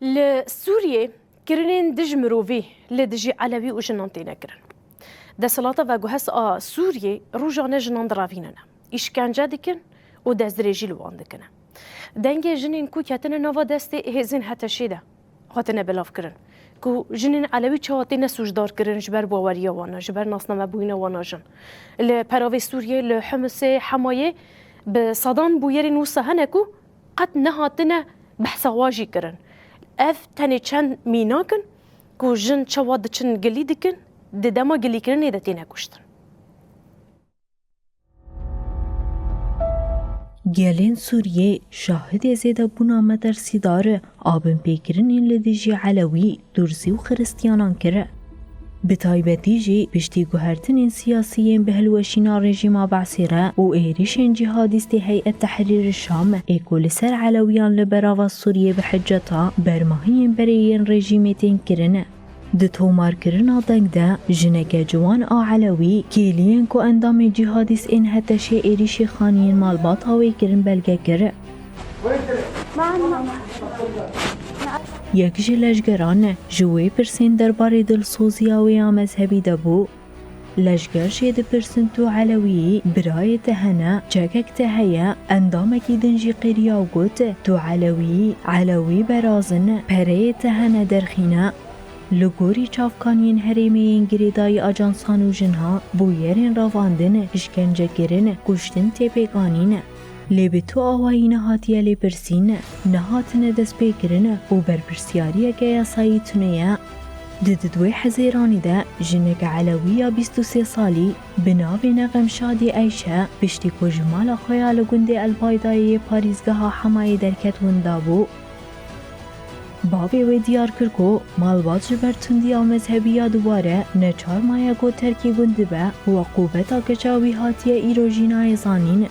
لسوريا كرنين دج مروفي لدجي علوي وجنانتينا كرن دا سلاطة واقو هس سوريا روجانا جنان درافيننا إشكانجا دكن ودا زريجي لوان دكن دنگه جنين كو كاتنا نوا دستي هزين حتى شيدا هاتنا بلاف كرن كو جنين علوي چهاتينا سوجدار كرن جبر باوريا وانا جبر ناسنا مبوينا وانا جن لپراوي سوريا لحمس حماية بصدان بويرين وصهنكو قد نهاتنا بحثواجي كرن اف تاني چند میناکن کو جن چواد چن گلی دکن ددما گلی کرنی دتینا کشتن گلین سوریه شاهد زیده بونا مدرسی داره آبن پیکرن این لدیجی علوی درزی و خرستیانان کره به تایبتی جی پشتی گوهرتن سیاسیین به هلوشینا رژیما بعثیره و ایریشن جهادیستی هیئت تحریر الشام ایکول سر علویان لبراوا سوریه به حجتا برماهین بریین رژیمتین کرنه ده تومار کرنا دنگ ده جنک جوان علوی کیلین کو اندام جهادیست این هتشه ایریش خانین مالبات هاوی کرن بلگه کره یک لشگران جوی پرسین درباره دلسوزیا و یا مذهبی دبو لشگر شید پرسن تو علوی برای تهنه چکک تهیه اندامکی دنجی قیریا و گوت تو علوی برازن پره تهنه درخینه لگوری چافکانین هریمین گریدای آجانسان و جنها بویرین رواندن اشکنجه گرن کشتن تیپیگانین لیبی تو آوایی نهاتیه لی پرسین نهاتنه دست پیکرنه و برپرسیاریه که یاسایی تونیه ددوی حزیرانی ده جنگ علویه 23 سالی بناوی نغم شادی ایشه پشتی کو جمال خیال گنده البایدایی پاریزگاه حمای درکت وندابو باوی و دیار کرکو مالبات جبر تندی و مذهبی دوباره نچار مایه گو ترکی گنده به و قوبتا کچاوی هاتیه ایروژینای زانین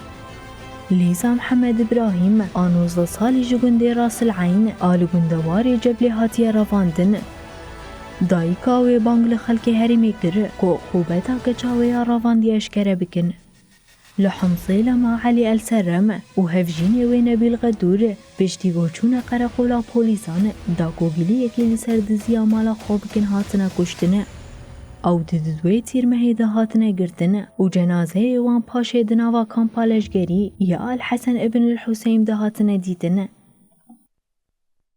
لیزا محمد ابراهیم آنوزده سالی جگنده راس العین آل گندواری جبل هاتیه رواندن دایکاوی بانگل خلک هریمی کر کو خوبتا کچاوی رواندی اشکره بکن لحمصي لما علي السرم وهفجيني ونبيل غدور بشتي گوچون قرقولا پولیسان داکو گلی یکی لسرد زیا مالا خوب کن هاتنا کشتنه او ددوی تیر مهیده هاتنه گرتنه و جنازه وان پاشه دناوا کامپالشگری یا الحسن ابن الحسین ده هاتنه دیتنه